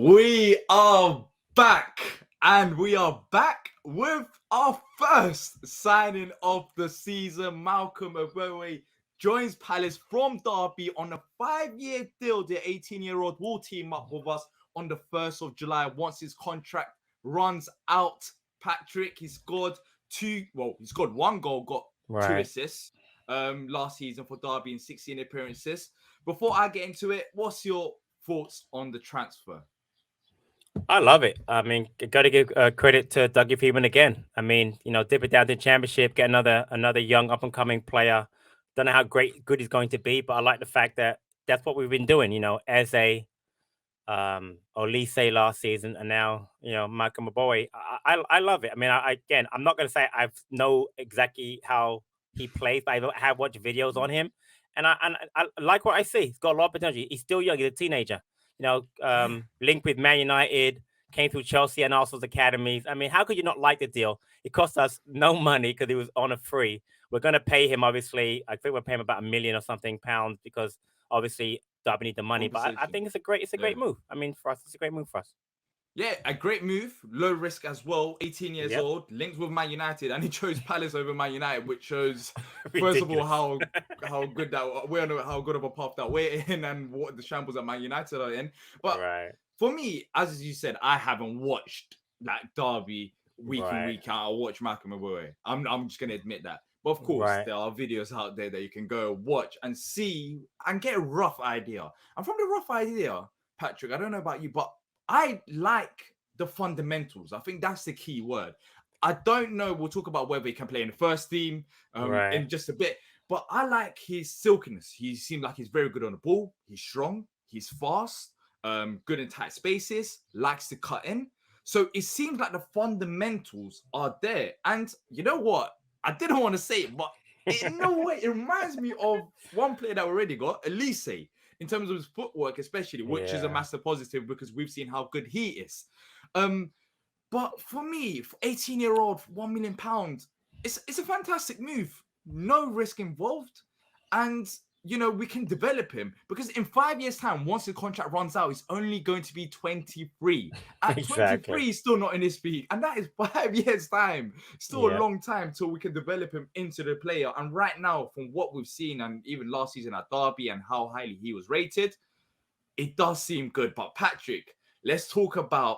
We are back, and we are back with our first signing of the season. Malcolm Ebiowei joins Palace from Derby on a 5-year deal. The 18-year-old will team up with us on the 1st of July once his contract runs out. Patrick, he scored one goal, got two assists last season for Derby in 16 appearances. Before I get into it, what's your thoughts on the transfer? I love it. I mean, got to give credit to Dougie Freeman again. I mean, dip it down to the championship, get another young up and coming player. Don't know how good he's going to be, but I like the fact that that's what we've been doing. As a Olise last season, and now Malcolm Ebiowei. I love it. I mean, again, I'm not going to say I know exactly how he plays, but I have watched videos on him, and I like what I see. He's got a lot of potential. He's still young. He's a teenager. Linked with Man United, came through Chelsea and Arsenal's academies. I mean, how could you not like the deal? It cost us no money because he was on a free. We're going to pay him, obviously. I think we're paying him about £1 million or something pounds because obviously Derby need the money. But I think it's a great move. I mean, for us, it's a great move for us. Yeah, a great move, low risk as well. 18 years old, linked with Man United, and he chose Palace over Man United, which shows first of all how good that we know how good of a path that we're in, and what the shambles that Man United are in. But for me, as you said, I haven't watched that Derby week in week out. I watch Malcolm Ebiowei. I'm just gonna admit that. But of course, there are videos out there that you can go watch and see and get a rough idea. And from the rough idea, Patrick, I don't know about you, but I like the fundamentals. I think that's the key word. I don't know. We'll talk about whether he can play in the first team in just a bit. But I like his silkiness. He seems like he's very good on the ball. He's strong. He's fast. Good in tight spaces. Likes to cut in. So it seems like the fundamentals are there. And you know what? I didn't want to say it, but in no way, it reminds me of one player that we already got, Olise, in terms of his footwork, especially, which is a massive positive because we've seen how good he is. But for me, for 18-year-old, £1 million, it's a fantastic move. No risk involved. And, we can develop him because in 5 years' time, once the contract runs out, he's only going to be 23. At 23, he's still not in his peak. And that is 5 years' time. Still a long time till we can develop him into the player. And right now, from what we've seen, and even last season at Derby and how highly he was rated, it does seem good. But Patrick, let's talk about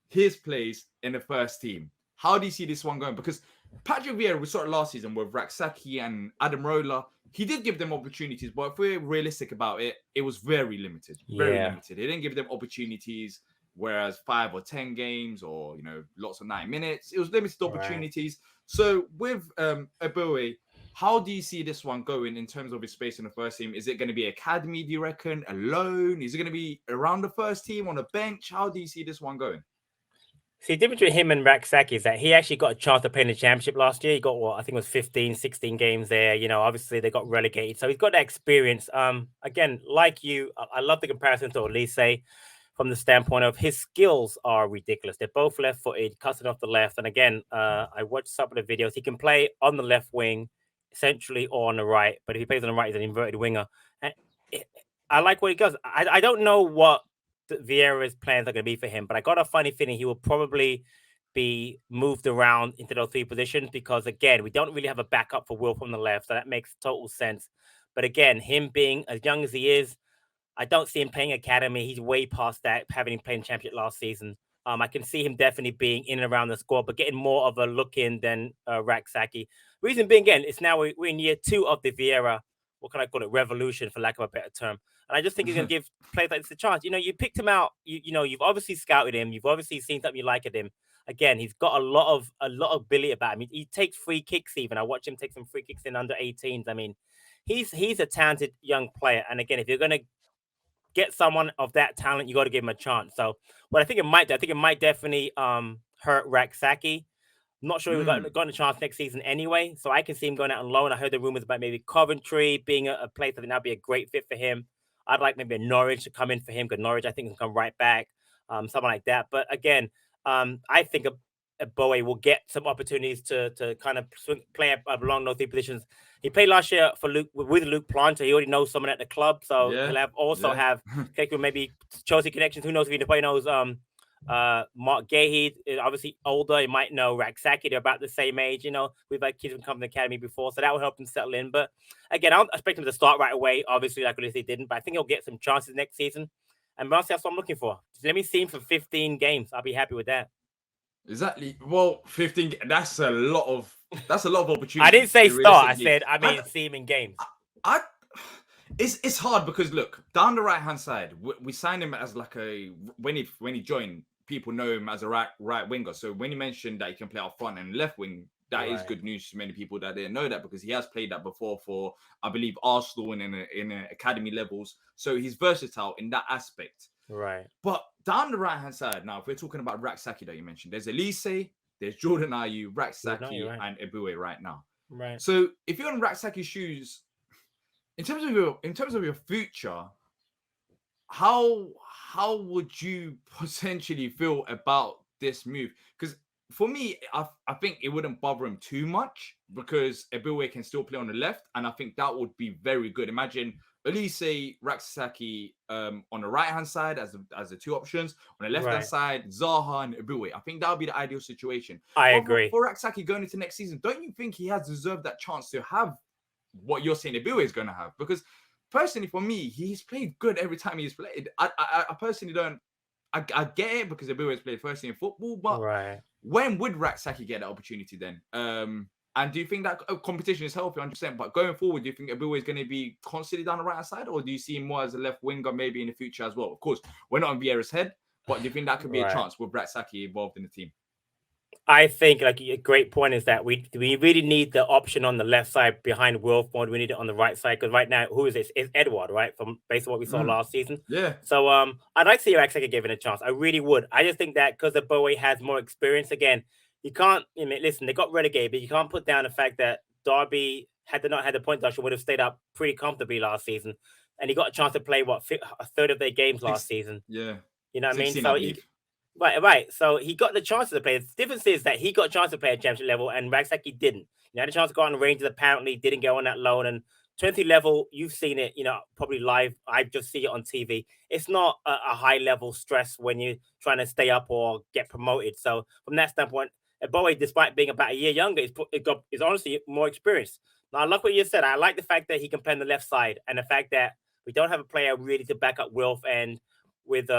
his place in the first team. How do you see this one going? Because Patrick Vieira, we saw it last season with Raksaki and Adam Rola. He did give them opportunities, but if we're realistic about it, it was very limited. Very limited. He didn't give them opportunities, whereas 5 or 10 games or, lots of 9 minutes, it was limited opportunities. So with Ebiowei, how do you see this one going in terms of his space in the first team? Is it going to be academy, do you reckon? A loan? Is it going to be around the first team on a bench? How do you see this one going? See, the difference between him and Raksaki is that he actually got a chance to play in the championship last year. He got I think it was 15, 16 games there. Obviously they got relegated. So he's got that experience. Again, like you, I love the comparison to Olise from the standpoint of his skills are ridiculous. They're both left-footed, cuts it off the left. And again, I watched some of the videos. He can play on the left wing, centrally, or on the right. But if he plays on the right, he's an inverted winger. And I like what he does. I don't know what Vieira's plans are going to be for him, but I got a funny feeling he will probably be moved around into those 3 positions because, again, we don't really have a backup for Will from the left, so that makes total sense. But again, him being as young as he is, I don't see him playing academy. He's way past that, having played in championship last season. I can see him definitely being in and around the squad, but getting more of a look in than Raksaki. Reason being, again, it's now we're in year 2 of the Vieira, what can I call it, revolution, for lack of a better term. And I just think he's going to give players like this a chance. You picked him out. You've obviously scouted him. You've obviously seen something you like at him. Again, he's got a lot of ability about him. He takes free kicks even. I watch him take some free kicks in under 18s. I mean, he's a talented young player. And again, if you're going to get someone of that talent, you got to give him a chance. So what I think it might definitely hurt Raksaki. I'm not sure he's got a chance next season anyway. So I can see him going out on loan. I heard the rumors about maybe Coventry being a place that would now be a great fit for him. I'd like maybe a Norwich to come in for him because Norwich, I think, can come right back, something like that. But again, I think Ebiowei will get some opportunities to kind of play along those 3 positions. He played last year for Luke with Luke Planter. He already knows someone at the club, so he'll have maybe Chelsea connections. Who knows if he play knows Mark Gahey is obviously older. He might know Raksaki. They're about the same age. We've had kids who come from the academy before, so that will help him settle in. But again, I don't expect him to start right away. Obviously, like Ulysses didn't, but I think he'll get some chances next season. And honestly, that's what I'm looking for. Just let me see him for 15 games. I'll be happy with that. Exactly. Well, 15. That's a lot of opportunity. I didn't say start. I said see him in games. It's hard because look, down the right hand side, we signed him as like when he joined, people know him as a right winger. So when he mentioned that he can play up front and left wing, that is good news to many people that didn't know that, because he has played that before for, I believe, Arsenal and in academy levels. So he's versatile in that aspect. Right. But down the right hand side now, if we're talking about Raksaki that you mentioned, there's Elise, there's Jordan Ayew, Raksaki, and Ebiowei right now. Right. So if you're in Raksaki's shoes, in terms of your future, how would you potentially feel about this move? Because for me, I think it wouldn't bother him too much, because Ebiowei can still play on the left, and I think that would be very good. Imagine Elise, Raksaki on the right hand side as the two options. On the left hand side, Zaha and Ebiowei. I think that would be the ideal situation. I agree. For Raksaki going into next season, don't you think he has deserved that chance to have what you're saying Ebiowei is going to have? Because personally, for me, he's played good every time he's played. I personally don't. I get it, because Ebiowei has played first in football, but when would Raksaki get that opportunity then? And do you think that competition is healthy 100%? But going forward, do you think Ebiowei is going to be constantly down the right side, or do you see him more as a left winger maybe in the future as well? Of course, we're not on Vieira's head, but do you think that could be a chance with Raksaki involved in the team? I think like a great point is that we really need the option on the left side behind Wilford. We need it on the right side, because right now, who is this? It's Edward, right? From based on what we saw last season. Yeah. So I'd like to see Raksaki given a chance. I really would. I just think that because Ebiowei has more experience, again, you can't. Listen, they got relegated, but you can't put down the fact that Derby, had they not had the point deduction, would have stayed up pretty comfortably last season, and he got a chance to play a third of their games last season. Yeah. You know what I mean? So Right. So he got the chance to play. The difference is that he got a chance to play at championship level, and Raksaki didn't. He had a chance to go on Rangers, apparently didn't go on that loan. And 20 level, you've seen it, probably live. I just see it on TV. It's not a high level stress when you're trying to stay up or get promoted. So from that standpoint, Ebiowei, despite being about a year younger, is honestly more experienced. Now, I like what you said. I like the fact that he can play on the left side, and the fact that we don't have a player really to back up Wilf, and with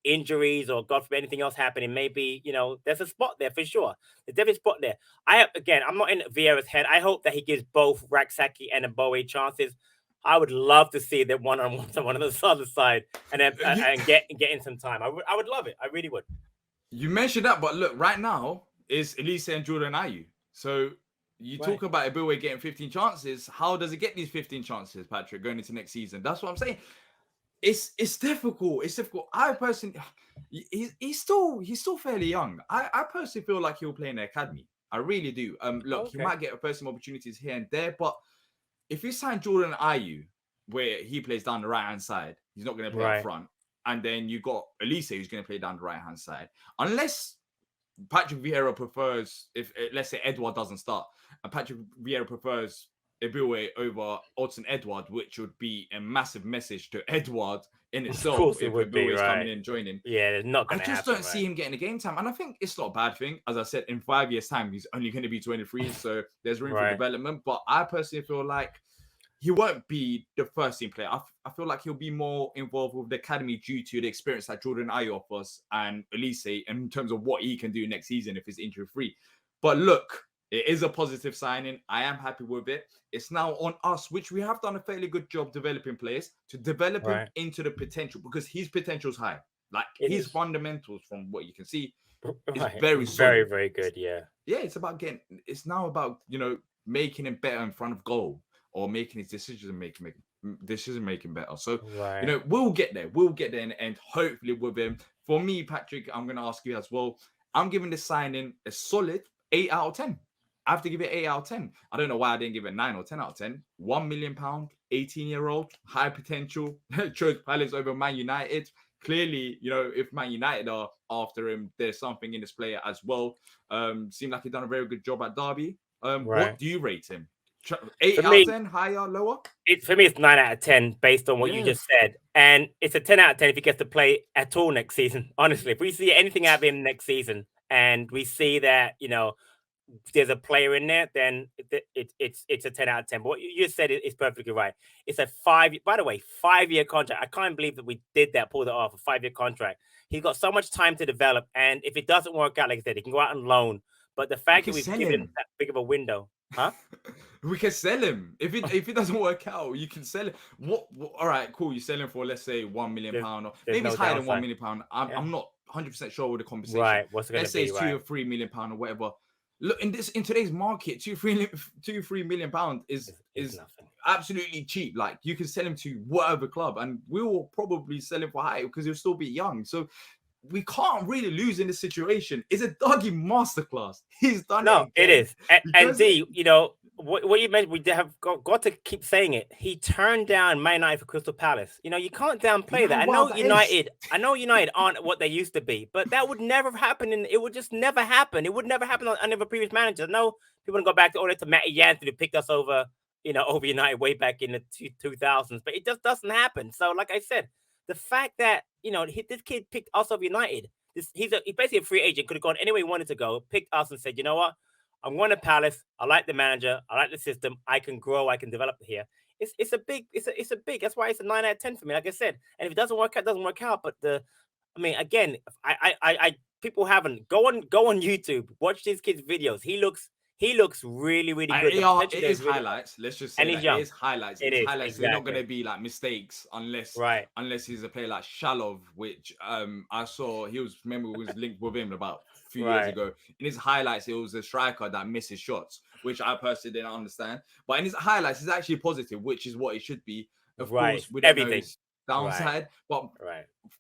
injuries or God forbid anything else happening, maybe there's a spot there for sure. There's definitely a spot there. I'm not in Vieira's head. I hope that he gives both Raksaki and Ebiowei chances. I would love to see them one on the other side, and then and get in some time. I would love it. I really would. You mentioned that, but look, right now is Elise and Jordan Ayew. So you talk about Ebiowei getting 15 chances. How does he get these 15 chances, Patrick, going into next season? That's what I'm saying. It's difficult. It's difficult. I personally, he's still fairly young. I personally feel like he'll play in the academy. I really do. He might get personal opportunities here and there, but if you sign Jordan Ayew, where he plays down the right hand side, he's not going to play up front, and then you got Elise who's going to play down the right hand side, unless Patrick Vieira prefers, if let's say Edward doesn't start, and Patrick Vieira prefers Ebiowei over Odson Edward, which would be a massive message to Edward in itself. Of course if Ebiowei is coming in and joining. Yeah, it's not going to happen. I just don't see him getting a game time, and I think it's not a bad thing. As I said, in 5 years' time, he's only going to be 23, so there's room for development. But I personally feel like he won't be the first team player. I feel like he'll be more involved with the academy due to the experience that Jordan Ayew offers and Elise in terms of what he can do next season if he's injury free. But look, it is a positive signing. I am happy with it. It's now on us, which we have done a fairly good job developing players, to develop him into the potential, because his potential is high. Like his fundamentals, from what you can see, is very solid. Very, very good. Yeah. Yeah, it's now about making him better in front of goal, or making his decision making better. So we'll get there. We'll get there in the end, hopefully with him. For me, Patrick, I'm gonna ask you as well. I'm giving this signing a solid 8 out of 10. I have to give it 8 out of 10. I don't know why I didn't give it 9 or 10 out of 10. £1 million, 18-year-old, high potential, chose Palace over Man United. Clearly, if Man United are after him, there's something in this player as well. Seemed like he's done a very good job at Derby. What do you rate him? 8 For out me, of 10, higher, lower? For me, it's 9 out of 10 based on what you just said. And it's a 10 out of 10 if he gets to play at all next season. Honestly, if we see anything out of him next season and we see that, there's a player in there, then it's a 10 out of 10. But what you just said is perfectly right. It's a 5-year contract. I can't believe that we did that, pulled it off, a 5-year contract. He's got so much time to develop. And if it doesn't work out, like I said, he can go out on loan. But the fact that we've given him that big of a window, huh? We can sell him. If it doesn't work out, you can sell it. What all right, cool. You sell him for, let's say, £1 million, or maybe it's higher than £1 million. I'm not 100% sure with the compensation. Right. What's it going to be? Let's say it's £2 or £3 million or whatever. Look, in today's market, £2-3 million is nothing. Absolutely cheap. Like, you can sell him to whatever club, and we will probably sell him for high because he'll still be young. So we can't really lose in this situation. It's a Dougie masterclass. He's done it. No, it is. And Dee, what you mentioned, we have got to keep saying it. He turned down Man United for Crystal Palace. You can't downplay that. I know United aren't what they used to be, but that would never happen. And it would just never happen. It would never happen under a previous manager. No, people don't go back to Matty Jansen who picked us over, over United way back in the 2000s. But it just doesn't happen. So, like I said, the fact that this kid picked us over United, he's basically a free agent, could have gone anywhere he wanted to go, picked us and said, you know what, I'm going to Palace. I like the manager, I like the system, I can grow, I can develop here. It's a big. That's why it's a 9 out of 10 for me. Like I said, and if it doesn't work out, it doesn't work out. But again, I people haven't go on YouTube, watch these kids' videos. He looks really, really good. It is highlights. Let's just say that. It is highlights. It's highlights. Exactly. They're not going to be like mistakes unless he's a player like Shalov, which I saw he was linked with him about a few years ago. In his highlights, it was a striker that misses shots, which I personally didn't understand. But in his highlights, it's actually positive, which is what it should be. Of course, we don't know his downside, but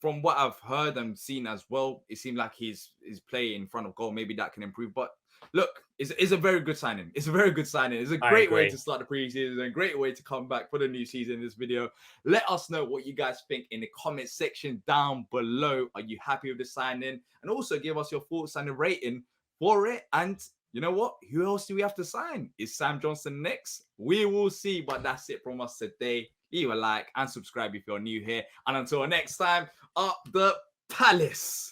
from what I've heard and seen as well, it seemed like his play in front of goal, maybe that can improve. But look, it's a very good signing. It's a very good signing. It's a great way to start the preseason, and a great way to come back for the new season. This video, let us know what you guys think in the comment section down below. Are you happy with the signing? And also give us your thoughts and a rating for it. And you know what? Who else do we have to sign? Is Sam Johnson next? We will see. But that's it from us today. Leave a like and subscribe if you're new here. And until next time, up the Palace.